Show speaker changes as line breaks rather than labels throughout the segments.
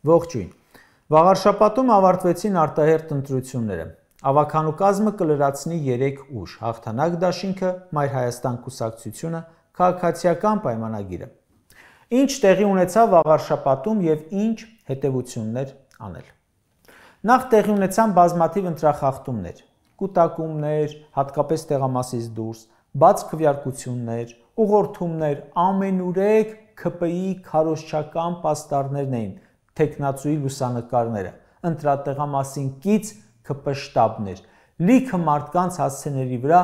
Ողջույն։ Վաղարշաբաթում ավարտվեցին արտահերթ ընտրությունները։ Ավագանու կազմը կլրացնի 3 ուժ՝ հաղթանակ դաշինքը, Մայր Հայաստան կուսակցությունը, քաղաքացիական պայմանագիրը։ Ինչ տեղի ունեցավ վաղարշաբաթում եւ ինչ հետևություններ անել։ Նախ տեղի ունեցան բազմաթիվ ընտրախախտումներ, կուտակումներ, հատկապես տեղամասից դուրս, բաց քվեարկություններ, ուղղորդումներ, ամենուրեք ՔՊԻ քարոզչական պաստառներն էին, տեխնացուի լուսանկարները, ընտրատեղամասին կից ՔՊ շտաբներ, լիքը մարդկանց հասցեների վրա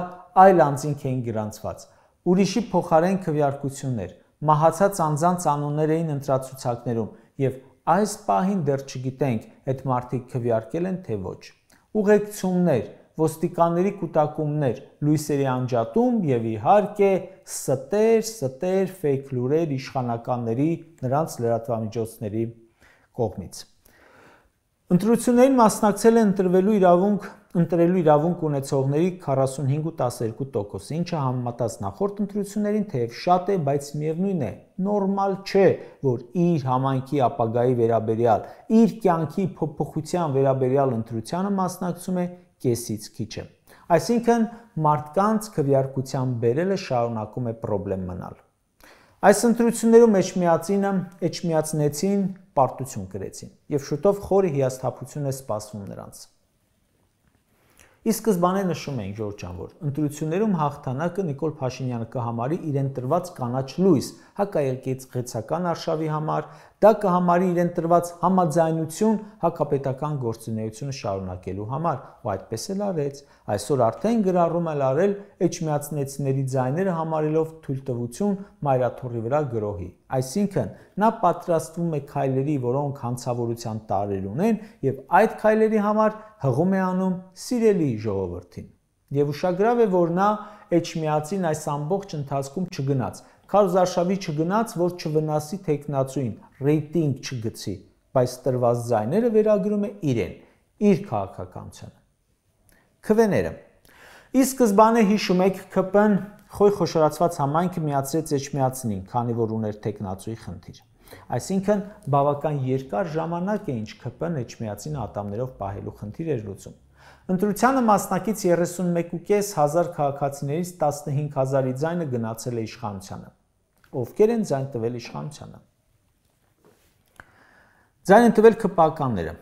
այլ անձինք էին գրանցված, ուրիշի փոխարեն քվեարկություններ, մահացած անձանց անուններ էին ընտրացուցակներում եւ այս պահին դեռ չգիտենք այդ մարդիկ քվեարկել են թե ոչ։ Ուղեկցումներ, ոստիկանների կուտակումներ, լույսերի անջատում եւ իհարկե ստեր ֆեյք լուրեր իշխանականների, նրանց լրատվամիջոցների կողմից։ Ընտրություններին մասնակցել են ընտրելու իրավունք ունեցողների 45.12%, ինչը համեմատած նախորդ ընտրություններին թեև շատ է, բայց միևնույն է, նորմալ չէ, որ իր համայնքի ապագայի վերաբերյալ, իր կյանքի փոփոխության վերաբերյալ ընտրությանը մասնակցում է կեսից քիչը։ Այսինքն մարդկանց քվեարկության բերելը շարունակում է խնդրեմ մնալ։ Այս ընտրություններում էջմիածնեցին, պարտություն կրեցին եւ շուտով խորը հիասթափություն է սպասվում նրանց։ Ի սկզբանե նշում էինք Ժորժ ջան, որ ընտրություններում հաղթանակը Նիկոլ Փաշինյանը կհամարի իրեն տրված կանաչ լույս հակաերկեցական արշավի համար, դա կհամարի իրեն տրված համաձայնություն հակապետական գործունեությունը շարունակելու համար, ու այդպես էլ արեց։ Այսօր արդեն գրառում է արել էջմիածնեցիների ձայները համարելով թույլտվություն մայրաթոռի վրա գրոհի։ Այսինքն նա պատրաստվում է քայլերի, որոնք հանցավորության տարրեր ունեն, եւ այդ քայլերի համար հղում է անում սիրելի ժողովրդին։ Եվ ուշագրավ է, որ նա էջմիածին այս ամբողջ ընթացքում չգնաց, քարոզարշավի չգնաց, որ չվնասի տեխնացուին, ռեյտինգ չգցի, բայց տրված ձայները վերագրում է իրեն, իր քաղաքականությանը։ Քվեները։ Ի սկզբանե հիշում եք ՔՊ-ն խոյ խոշորացված համայնքը միացրեց էջմիածնին, քանի որ ուներ տեխնացուի խնդիր։ Այսինքն բավական երկար ժամանակ է ինչ ՔՊ-ն էջմիածին ատամներով պահելու խնդիր էր լուծում։ Ընտրությանը մասնակից 31.500 քաղաքացիներից 15,000-ի ձայնը գնացել է իշխանությանը։ Ովքեր են ձայն տվել իշխանությանը։ Ձայն են տվել ՔՊ-ականները,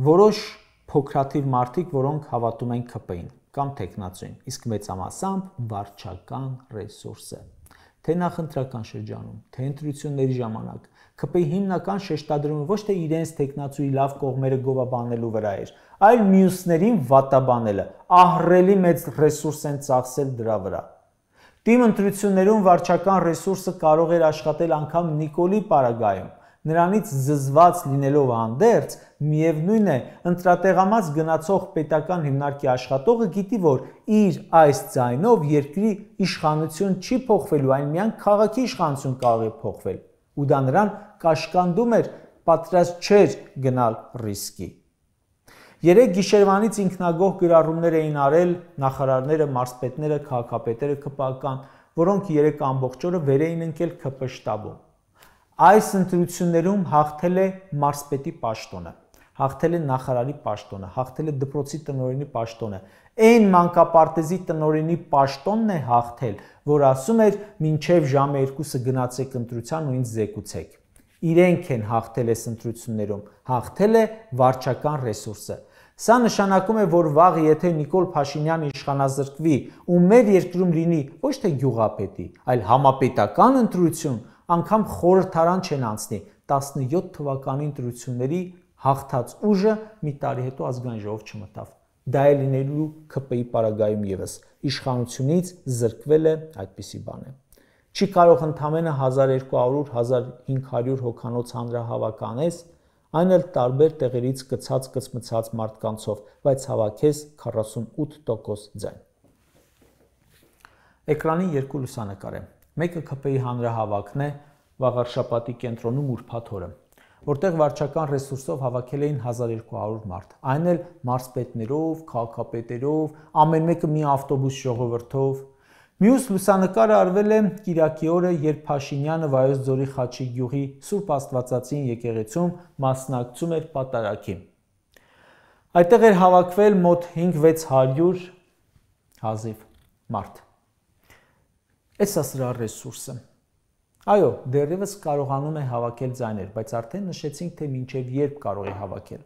որոշ փոքրաթիվ մարդիկ, որոնք հավատում են ՔՊ-ին կամ տեխնացուին, իսկ մեծամասամբ վարչական ռեսուրսը։ Թե նախընտրական շրջանում, թե ընտրությունների ժամանակ ՔՊ-ի հիմնական շեշտադրումը ոչ թե իրենց տեխնացուի լավ կողմերը գովաբանելու վրա էր, այլ մյուսներին վատաբանելը, ահռելի մեծ ռեսուրս են ծախսել դրա վրա։ Թիմ ընտրություններում վարչական ռեսուրսը կարող էր աշխատել անգամ Նիկոլի պարագայում, նրանից զզված լինելով հանդերձ, միևնույն է, ընտրատեղամաս գնացող պետական հիմնարկի աշխատողը գիտի, որ իր այս ձայնով երկրի իշխանություն չի փոխվելու, այլ միայն քաղաքի իշխանություն կարող է փոխվել, ու դա նրան կաշկանդում էր, պատրաստ չէր գնալ ռիսկի։ Երեք գիշերվանից ինքնագոհ գրառումներ էին արել նախարարները, մարզպետները, քաղաքապետերը ՔՊ-ական, որոնք 3 ամբողջ օրը վեր էին ընկել ՔՊ շտաբում։ Այս ընտրություններում հաղթել է մարզպետի պաշտոնը, հաղթել է նախարարի պաշտոնը, հաղթել է դպրոցի տնօրենի պաշտոնը, այն մանկապարտեզի տնօրենի պաշտոնն է հաղթել, որ ասում էր մինչև ժամը 2-ը գնացեք ընտրության ու ինձ զեկուցեք։ Իրենք են հաղթել այս ընտրություններում, հաղթել է վարչական ռեսուրսը։ Սա նշանակում է, որ վաղ եթե Նիկոլ Փաշինյանը իշխանազրկվի ու մեր երկրում լինի ոչ թե գյուղապետի, այլ համապետական ընտրություն, անգամ խորհրդարան չեն անցնի 17 թվականի ընտրությունների հաղթած ուժը մի տարի հետո ազգային ժողով չմտավ։ Դա է լինելու ՔՊ-ի պարագայում եւս իշխանությունից զրկվել է այդպիսի բան է։ Չի կարող ընդամենը 1200-1500 հոգանոց հանրահավաք անես, այն էլ տարբեր տեղերից կցած մարդկանցով, բայց հավաքես 48% ձայն։ Էկրանին երկու լուսանկար է։ Մեկը ՔՊ-ի հանրահավաքն է վաղարշաբաթի կենտրոնում ուրբաթ օրը, որտեղ վարչական ռեսուրսով հավաքել էին 1200 մարդ, այն էլ մարզպետներով, քաղաքապետերով, ամեն մեկը մի ավտոբուս ժողովրդով։ Մյուս լուսանկարը արվել է Կիրակի օրը, երբ Փաշինյանը Վայոց ձորի Խաչի գյուղի Սուրբ Աստվածածին եկեղեցում մասնակցում էր պատարագին։ Այդտեղ էր հավաքվել մոտ 5-600 հազիվ մարդ։ Էսա սրա ռեսուրսը։ Այո, դեռևս կարողանում է հավաքել ձայներ, բայց արդեն նշեցինք, թե մինչև երբ կարող է հավաքել։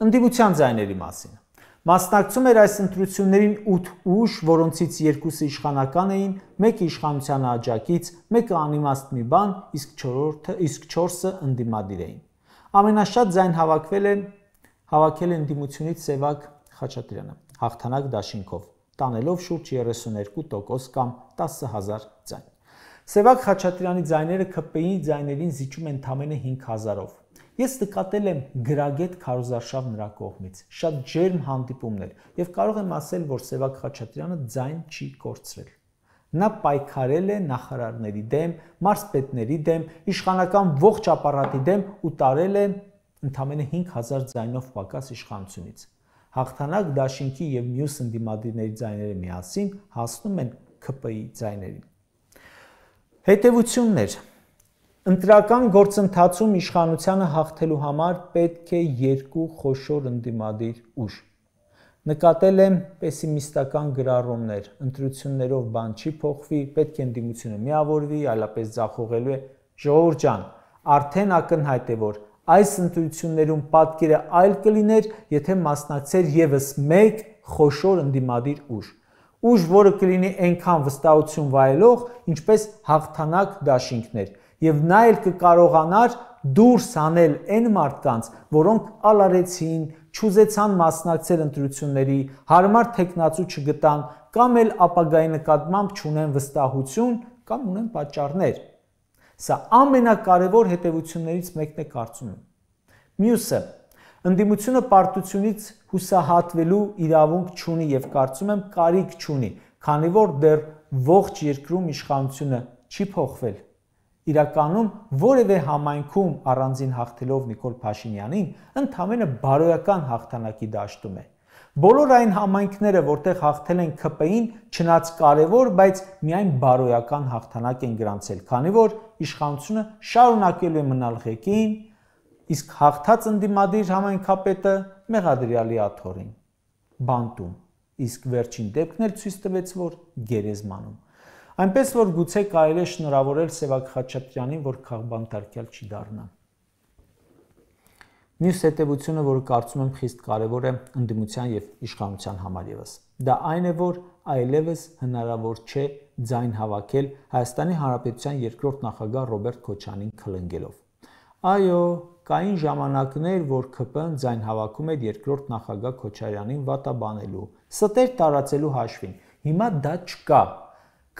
Ընդդիմության ձայների մասին։ Մասնակցում էր այս ընտրություններին 8 ուժ, որոնցից 2-ը իշխանական էին, 1-ը իշխանության աջակից, 1-ը անիմաստ մի բան, իսկ 4-ը ընդդիմադիր էին։ Ամենաշատ ձայն հավաքել է ընդդիմությունից Սևակ Խաչատրյանը, հաղթանակ դաշինքով, տանելով շուրջ 32% կամ 10,000 ձայն։ Սևակ Խաչատրյանի ձայները ՔՊԻ-ի ձայներին զիջում են ընդամենը 5,000-ով։ Ես նկատել եմ գրագետ քարոզարշավ նրա կողմից, շատ ջերմ հանդիպումներ եւ կարող եմ ասել, որ Սևակ Խաչատրյանը ձայն չի կորցրել։ Նա պայքարել է նախարարների դեմ, մարզպետների դեմ, իշխանական ողջ ապարատի դեմ ու տարել է ընդամենը 5000 ձայնով պակաս իշխանությունից։ Հաղթանակ դաշինքի եւ մյուս ընդդիմադիրների ձայները միասին հասնում են ՔՊԻ ձայներին։ Հետևություններ։ Ընտրական գործընթացում իշխանությանը հաղթելու համար պետք է 2 խոշոր ընդդիմադիր ուժ։ Նկատել եմ պեսիմիստական գրառումներ, ընտրություններով բան չի փոխվի, պետք է ընդդիմությունը միավորվի, այլապես ձախողելու է։ Ժողովուրդ ջան, արդեն ակնհայտ է, որ այս ընտրություններում պատկերը այլ կլիներ, եթե մասնակցեր եւս 1 խոշոր ընդդիմադիր ուժ։ Ուժ, որը կլինի այնքան վստահություն վայելող, ինչպես հաղթանակ դաշինքներ, եւ նա էլ կկարողանար դուրս հանել այն մարդկանց, որոնք ալարեցին, չուզեցան մասնակցել ընտրությունների, հարմար տեխնացու չգտան, կամ էլ ապագայի նկատմամբ չունեն վստահություն, կամ ունեն պատճառներ։ Սա ամենակարևոր հետևություններից մեկն է կարծում եմ։ Մյուսը, ընդդիմությունը պարտությունից հուսահատվելու իրավունք չունի եւ կարծում եմ կարիք չունի, քանի որ դեռ ողջ երկրում իշխանությունը չի փոխվել։ Իրականում որևէ համայնքում առանձին հաղթելով Նիկոլ Փաշինյանին ընդամենը բարոյական հաղթանակի դաշտում է։ Բոլոր այն համայնքները, որտեղ հաղթել են ՔՊԻ-ին, չնայած կարևոր, բայց միայն բարոյական հաղթանակ են գրանցել, քանի որ իշխանությունը շարունակելու է մնալ ղեկին, իսկ հաղթած ընդդիմադիր համայնքապետը մեղադրյալի աթոռին, բանտում, իսկ վերջին դեպքն էլ ցույց տվեց, որ գերեզմանում։ Այնպես որ գուցե կարելի է շնորհավորել Սևակ Խաչատրյանին, որ քաղբանտարկյալ չի դառնա։ Մյուս հետևությունը, որը կարծում եմ խիստ կարևոր է ընդդիմության եւ իշխանության համար եւս, դա այն է, որ այլևս հնարավոր չէ ձայն հավաքել Հայաստանի Հանրապետության երկրորդ նախագահ Ռոբերտ Քոչարյանին քլնգելով։ Այո, կային ժամանակներ, որ ՔՊ-ն ձայն հավաքում էր երկրորդ նախագահ Քոչարյանին վատաբանելու, ստեր տարածելու հաշվին։ Հիմա դա չկա։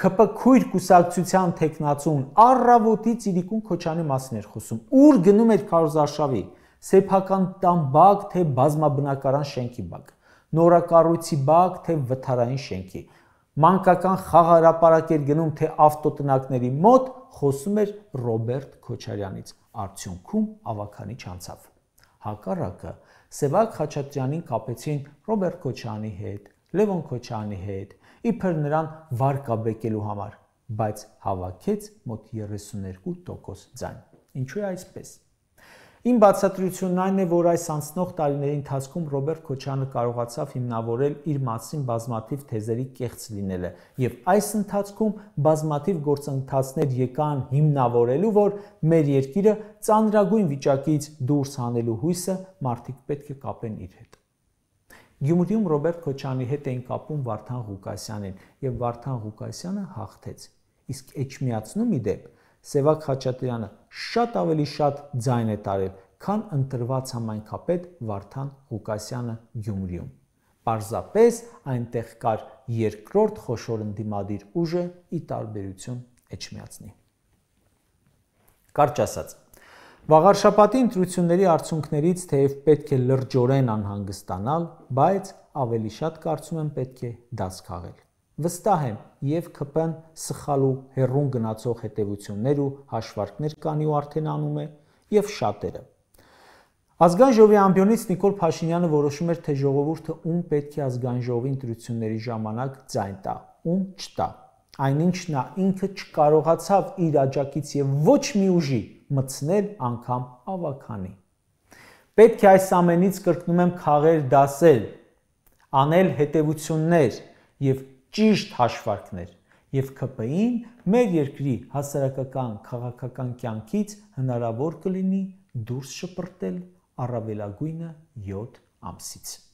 ՔՊ քույր կուսակցության տեխնացուն առավոտից Իրիկուն Քոչարյանի մասին էր խոսում։ Ուր գնում էր քարոզարշավի, սեփական տամբակ, թե բազմաբնակարան շենքի բակ, նորակառույցի բակ, թե վթարային շենքի, մանկական խաղահրապարակ էր գնում, թե ավտոտնակների մոտ, խոսում էր Ռոբերտ Քոչարյանից։ Արդյունքում ավականի չանցավ։ Հակառակը Սևակ Խաչատրյանին կապեցին Ռոբերտ Քոչարյանի հետ, Լևոն Քոչարյանի հետ, իբր նրան վարկաբեկելու համար, բայց հավաքեց մոտ 32% ձայն։ Ինչու է այսպես։ Իմ բացատրությունն այն է, որ այս անցնող տարիների ընթացքում Ռոբերտ Քոչարյանը կարողացավ հիմնավորել իր մասին բազմաթիվ թեզերի կեղծ լինելը, եւ այս ընթացքում բազմաթիվ գործընթացներ եկան հիմնավորելու, որ մեր երկիրը ծանրագույն վիճակից դուրս հանելու հույսը մարդիկ պետք է կապեն իր հետ։ Գյումրիում Ռոբերտ Քոչարյանի հետ էին կապում Վարդան Ղուկասյանին, եւ Վարդան Ղուկասյանը հաղթեց։ Իսկ Էջմիածնու մի դեպ Սևակ Խաչատրյանը շատ ավելի շատ ձայն է տարել, քան ընտրված համայնքապետ Վարդան Ղուկասյանը Գյումրիում։ Պարզապես այնտեղ կար երկրորդ խոշոր ընդդիմադիր ուժը՝ ի տարբերություն Էջմիածնի։ Կարճ ասած, վաղարշաբաթի ընտրությունների արդյունքներից թեև պետք է լրջորեն անհանգստանալ, բայց ավելի շատ կարծում եմ պետք է դաս քաղել։ Վստահ եմ, եւ ՔՊ-ն սխալ ու հեռուն գնացող հետևություններ ու հաշվարկներ կանի ու արդեն անում է, եւ շատերը։ Ազգային ժողովի ամբիոնից Նիկոլ Փաշինյանը որոշում էր, թե ժողովուրդը ում պետք է ազգային ժողովի ընտրությունների ժամանակ ձայն տա, ում չտա։ այնինչ նա ինքը չկարողացավ իր աջակից եւ ոչ մի ուժի մտցնել անգամ ավաքանի։ Պետք է այս ամենից կրկնում եմ քաղեր դասել, անել հետևություններ եւ ճիշտ հաշվարկներ, եւ ՔՊԻ-ն մեր երկրի հասարակական քաղաքական կյանքից հնարավոր կլինի դուրս շպրտել առավելագույնը 7 ամսից։